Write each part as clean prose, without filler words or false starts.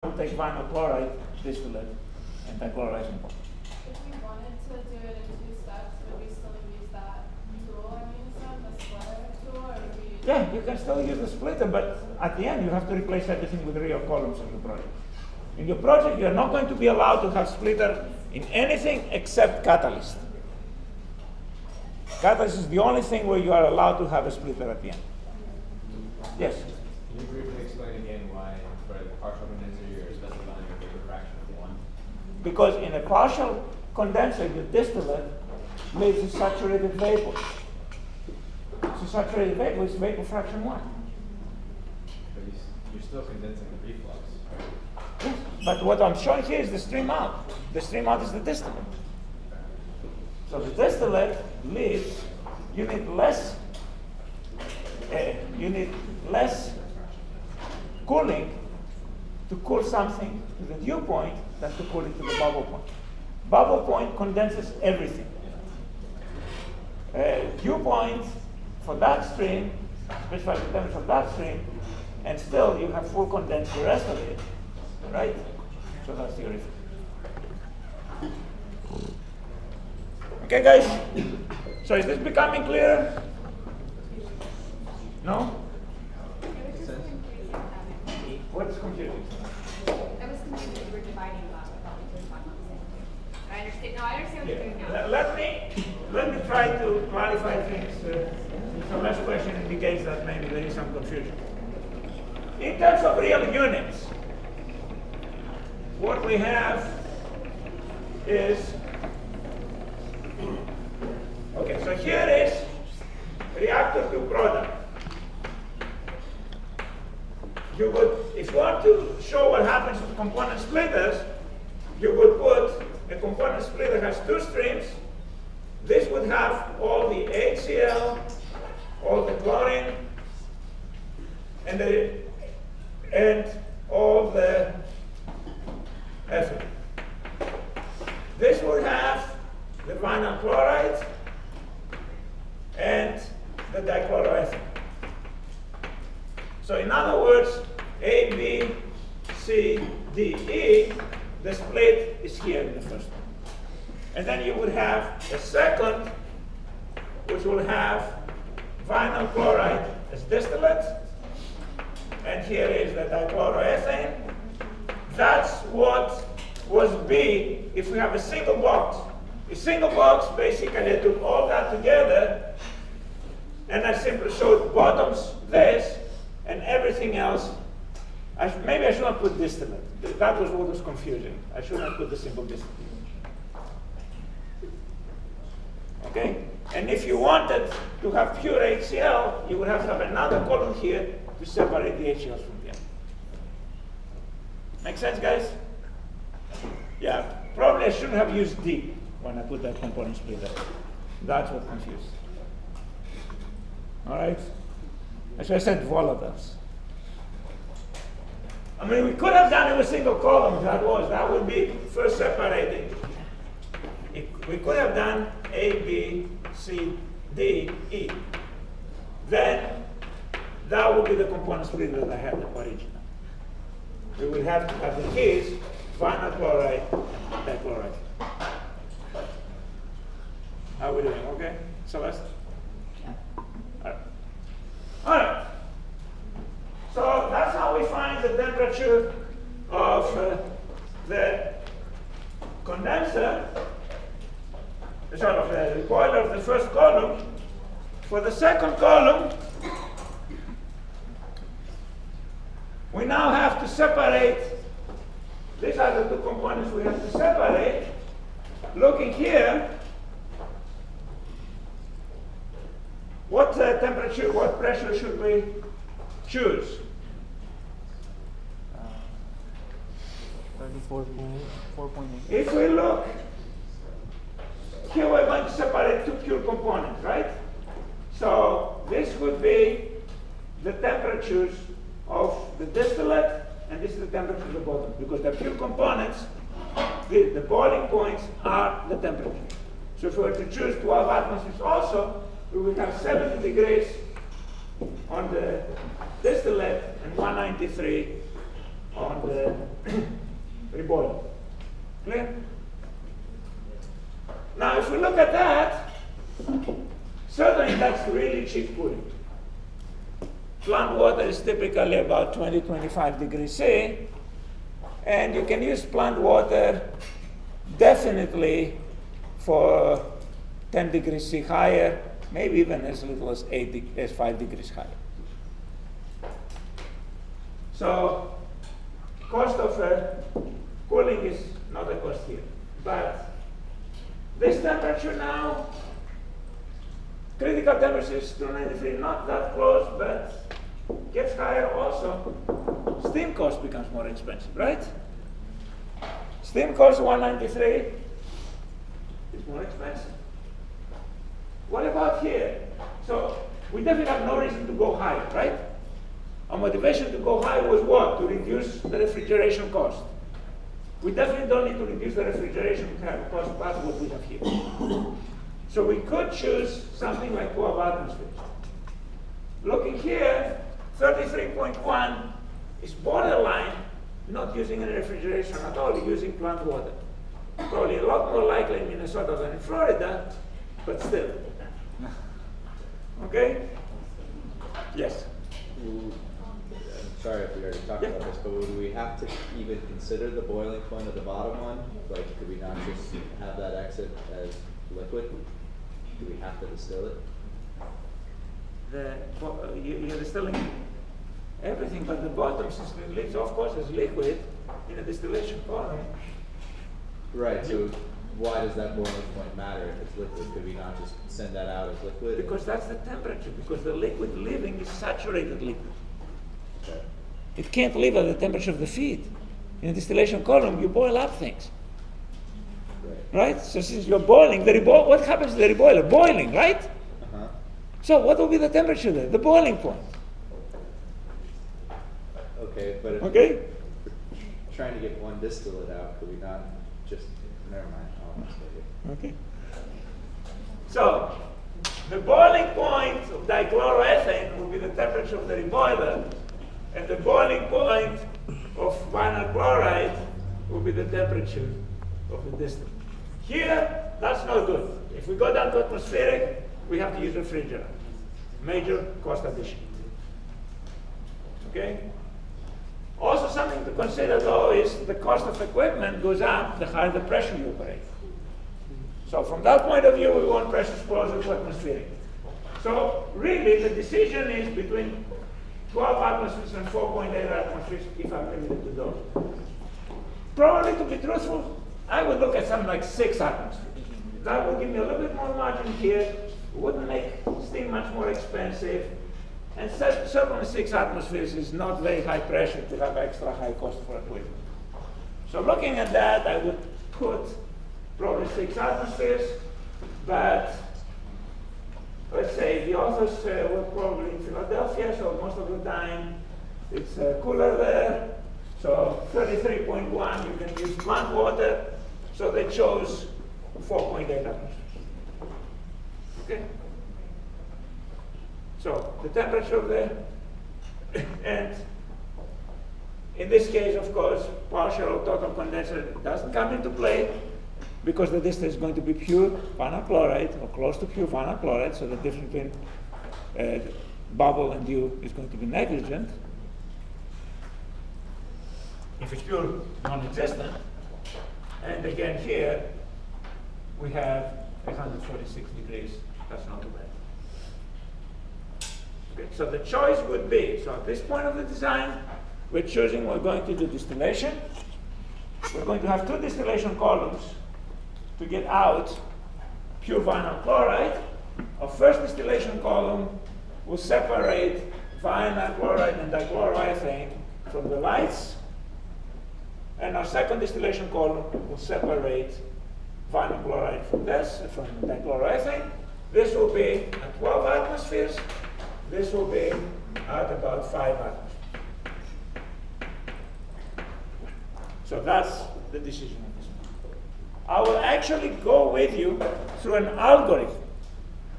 We'll take vinyl chloride distillate and dichloride. If we wanted to do it in 2 steps, would we still use that tool I'm using, the splitter tool, or would we use? Yeah, you can still use the splitter, but at the end you have to replace everything with real columns in your project. In your project, you're not going to be allowed to have splitter in anything except catalyst. Catalyst is the only thing where you are allowed to have a splitter at the end. Yes? Can you briefly explain again why for the partial condenser you're specifying a vapor fraction of 1? Because in a partial condenser, your distillate leaves a saturated vapor. So saturated vapor is vapor fraction 1. But you're still condensing the reflux, right? Yes, but what I'm showing here is the stream out. The stream out is the distillate. So the distillate leaves, you need less cooling to cool something to the dew point than to cool it to the bubble point. Bubble point condenses everything. Dew point for that stream, specify the temperature of that stream, and still you have full condensed the rest of it, right? So that's the reflex. Okay, guys? So is this becoming clearer? No? What is confusing? I was confused that you were dividing them up. I thought we were talking about the same thing. I understand. No, I understand what you're doing now. Let me try to clarify things. So last question indicates that maybe there is some confusion. In terms of real units, what we have is, okay, so here is reactor to product. You would, if you want to show what happens with component splitters, you would put a component splitter has 2 streams. This would have all the HCl, all the chlorine, and all the ethylene. This would have the vinyl chloride and the dichloroethane. So in other words, A, B, C, D, E, the split is here in the first one. And then you would have a second, which will have vinyl chloride as distillate, and here is the dichloroethane. That's what was B if we have a single box. A single box, basically, I took all that together, and I simply showed bottoms this, and everything else. Maybe I should not put distillate. That was what was confusing. I should not put the simple distillate. Okay? And if you wanted to have pure HCl, you would have to have another column here to separate the HCl from the other. Make sense, guys? Yeah, probably I shouldn't have used D when I put that component splitter. That's what confused. All right? As I said, volatiles. I mean, we could have done it with single column. That would be first separating. We could have done A, B, C, D, E. Then that would be the component splitter that I had originally. We would have to have the keys, vinyl chloride, dichloride. How are we doing? Okay, Celeste? Yeah. All right. So that's how we find the temperature of the condenser, sort of the boiler of the first column. For the second column, we now have to separate. These are the 2 components we have to separate. Looking here, what temperature, what pressure should we choose? 34.8. If we look, here we're going to separate 2 pure components, right? So this would be the temperatures of the distillate, and this is the temperature of the bottom, because the pure components, the boiling points are the temperature. So if we were to choose 12 atmospheres also, we would have 70 degrees on the distillate and 193 on the reboiler. Clear? Now, if we look at that, certainly that's really cheap cooling. Plant water is typically about 20-25 degrees C, and you can use plant water definitely for 10 degrees C higher, maybe even as little as 5 degrees higher. So, cost of cooling is not a cost here, but this temperature now, critical temperature is 293, not that close, but gets higher also. Steam cost becomes more expensive, right? Steam cost 193 is more expensive. What about here? So we definitely have no reason to go higher, right? Our motivation to go high was what? To reduce the refrigeration cost. We definitely don't need to reduce the refrigeration cost past what we have here. So we could choose something like 12 atmospheres. Looking here, 33.1 is borderline not using any refrigeration at all, using plant water. Probably a lot more likely in Minnesota than in Florida, but still. Okay? Yes? I'm sorry if we already talked about this, but would we have to even consider the boiling point of the bottom one? Like, could we not just have that exit as liquid? Do we have to distill it? You're distilling everything, but the bottom system leaves, of course, as liquid in a distillation column. Right, so why does that boiling point matter if it's liquid? Could we not just send that out as liquid? Because that's the temperature, because the liquid leaving is saturated liquid. Okay. It can't live at the temperature of the feed. In a distillation column, you boil up things. Right? So since you're boiling, what happens to the reboiler? Boiling, right? Uh-huh. So what will be the temperature there? The boiling point. Okay, but if Okay? we're trying to get one distillate out, could we not just, never mind, I'll ask later. Okay. So the boiling point of dichloroethane will be the temperature of the reboiler, and the boiling point of vinyl chloride will be the temperature of the distillate. Here, that's not good. If we go down to atmospheric, we have to use refrigerant. Major cost addition. Okay? Also something to consider though is the cost of equipment goes up the higher the pressure you operate. So from that point of view, we want pressures closer to atmospheric. So really, the decision is between 12 atmospheres and 4.8 atmospheres if I'm limited to those. Probably, to be truthful, I would look at something like 6 atmospheres. That would give me a little bit more margin here. It wouldn't make steam much more expensive. And certainly 6 atmospheres is not very high pressure to have extra high cost for equipment. So looking at that, I would put probably 6 atmospheres, but let's say the authors were probably in Philadelphia, so most of the time it's cooler there. So 33.1, you can use plant water. So they chose 4.8 atmospheres. Okay? So the temperature of the, and in this case, of course, partial or total condenser doesn't come into play because the distillate is going to be pure vinyl chloride or close to pure vinyl chloride, so the difference between bubble and dew is going to be negligent. If it's pure, non-existent. And again here, we have 146 degrees. That's not too bad. Okay, so the choice would be, so at this point of the design, we're going to do distillation. We're going to have 2 distillation columns to get out pure vinyl chloride. Our first distillation column will separate vinyl chloride and dichloroethane from the lights. And our second distillation column will separate vinyl chloride from dichloroethane. This will be at 12 atmospheres. This will be at about 5 atmospheres. So that's the decision of this one. I will actually go with you through an algorithm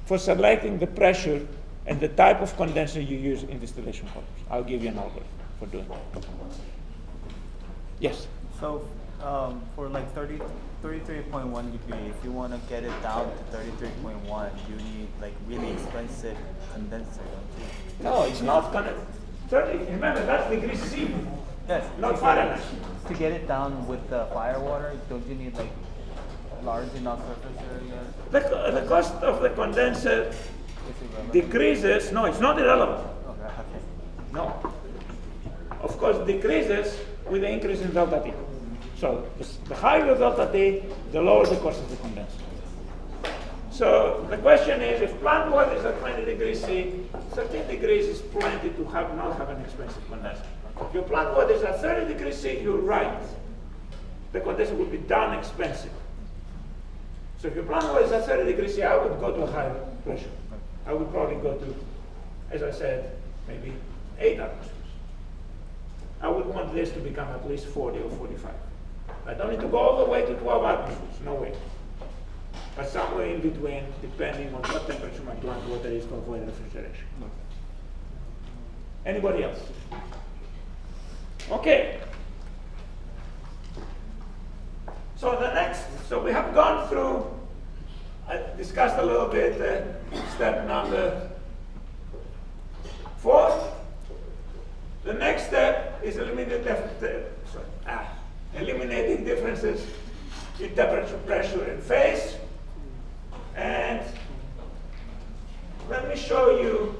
for selecting the pressure and the type of condenser you use in distillation columns. I'll give you an algorithm for doing that. Yes. So, for like 33.1 GPA, if you want to get it down to 33.1, you need like really expensive condenser, don't you? No, it's not gonna. 30. Remember, that's degree C, Yes. not Fahrenheit. To get it down with the fire water, don't you need like large enough surface area? The cost of the condenser Is it relevant? decreases. No, it's not irrelevant. Okay. No. Of course, decreases with the increase in delta T. So the higher the delta T, the lower the cost of the condenser. So the question is, if plant water is at 20 degrees C, 13 degrees is plenty to not have an expensive condenser. If your plant water is at 30 degrees C, you're right. The condenser will be darn expensive. So if your plant water is at 30 degrees C, I would go to a higher pressure. I would probably go to, as I said, maybe 8 atmospheres. I would want this to become at least 40 or 45. I don't need to go all the way to 12 atmospheres, no way. But somewhere in between, depending on what temperature my plant water is to avoid refrigeration. Anybody else? Okay. So we have gone through, I discussed a little bit step number 4. The next step is eliminating differences in temperature, pressure, and phase. And let me show you,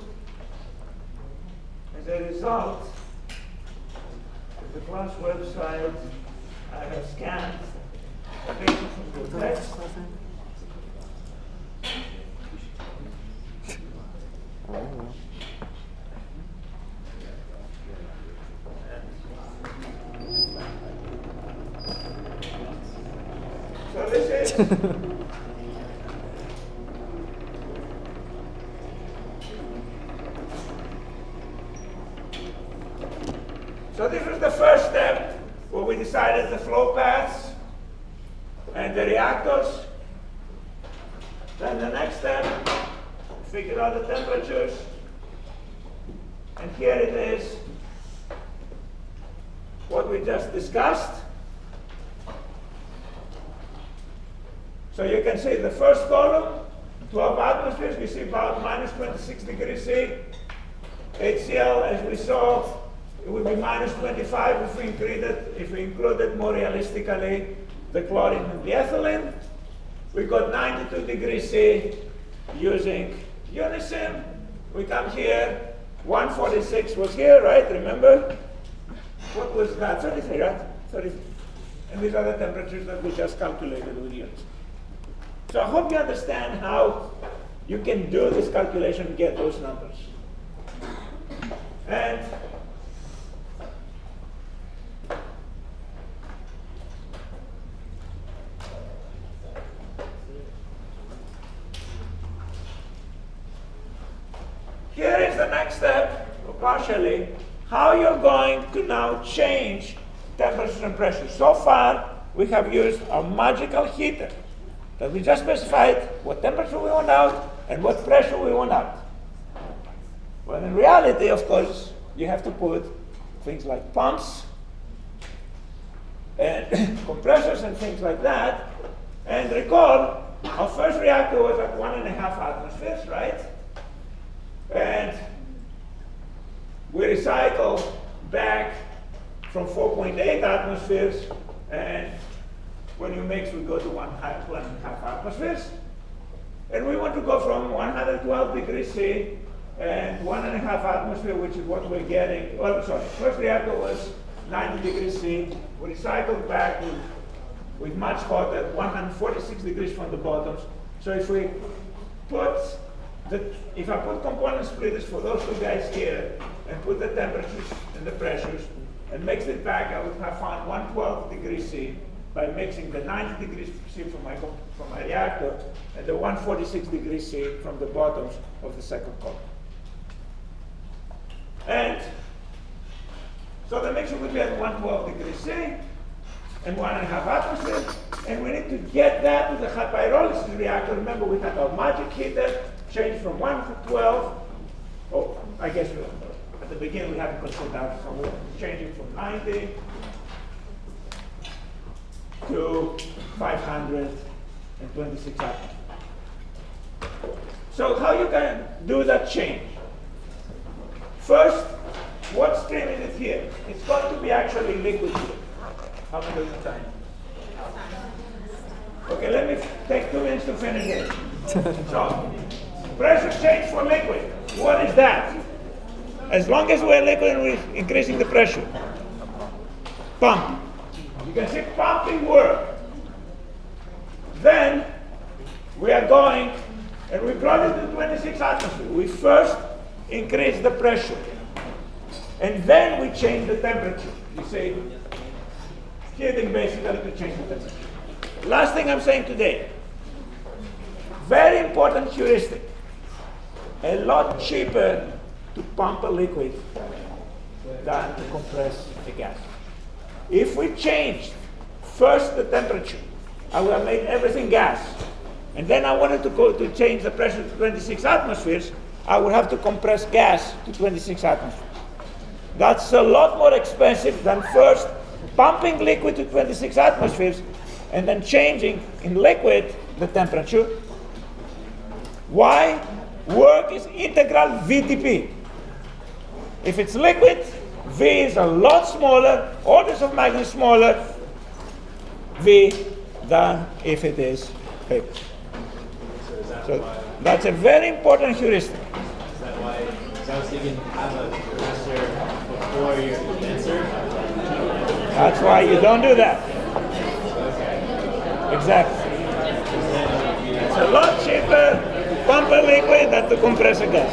as a result, the class website I have scanned data from the text. So this is so this was the first step where we decided the flow paths and the reactors. Then the next step, figure out the temperatures. And here it is, what we just discussed. So you can see the first column, 12 atmospheres, we see about minus 26 degrees C. HCl, as we saw, it would be minus 25 if we included more realistically the chlorine and the ethylene. We got 92 degrees C using Unisim. We come here, 146 was here, right? Remember? What was that? 33, right? 33. And these are the temperatures that we just calculated with units. So I hope you understand how you can do this calculation and get those numbers. And here is the next step, or partially, how you're going to now change temperature and pressure. So far, we have used a magical heater that we just specified what temperature we want out and what pressure we want out. Well, in reality, of course, you have to put things like pumps and compressors and things like that. And recall, our first reactor was at 1.5 atmospheres, right? And we recycle back from 4.8 atmospheres, and when you mix, we go to 1.5 atmospheres. And we want to go from 112 degrees C and 1.5 atmosphere, which is what we're getting. Well, sorry, first reactor was 90 degrees C. We recycled back with much hotter, 146 degrees from the bottoms. So if we put if I put component splitters for those two guys here and put the temperatures and the pressures and mix it back, I would have found 112 degrees C by mixing the 90 degrees C from my reactor and the 146 degrees C from the bottoms of the second column. And so the mixture would be at 112 degrees C and 1.5 atmospheres, and we need to get that to the high pyrolysis reactor. Remember, we had our magic heater, changed from 1 to 12. Oh, I guess at the beginning we had to control that, so we're changing from 90 to 526 atoms. So how you can do that change? First, what stream is it here? It's going to be actually liquid here. How many of the time? Okay, let me take 2 minutes to finish it. So, pressure change for liquid. What is that? As long as we're liquid, we're increasing the pressure. Pump. You can see pumping work. Then we are going, and we brought it to 26 atmosphere. We first increase the pressure, and then we change the temperature. You see, heating basically to change the temperature. Last thing I'm saying today, very important heuristic. A lot cheaper to pump a liquid than to compress a gas. If we changed first the temperature, I would have made everything gas. And then I wanted to change the pressure to 26 atmospheres, I would have to compress gas to 26 atmospheres. That's a lot more expensive than first pumping liquid to 26 atmospheres and then changing in liquid the temperature. Why? Work is integral VTP. If it's liquid, V is a lot smaller, orders of magnitude smaller, V, than if it is paper. So that's a very important heuristic. Is that why? So you can have a compressor before your condenser? That's why you don't do that. Okay. Exactly. It's a lot cheaper to pump a liquid than to compress a gas.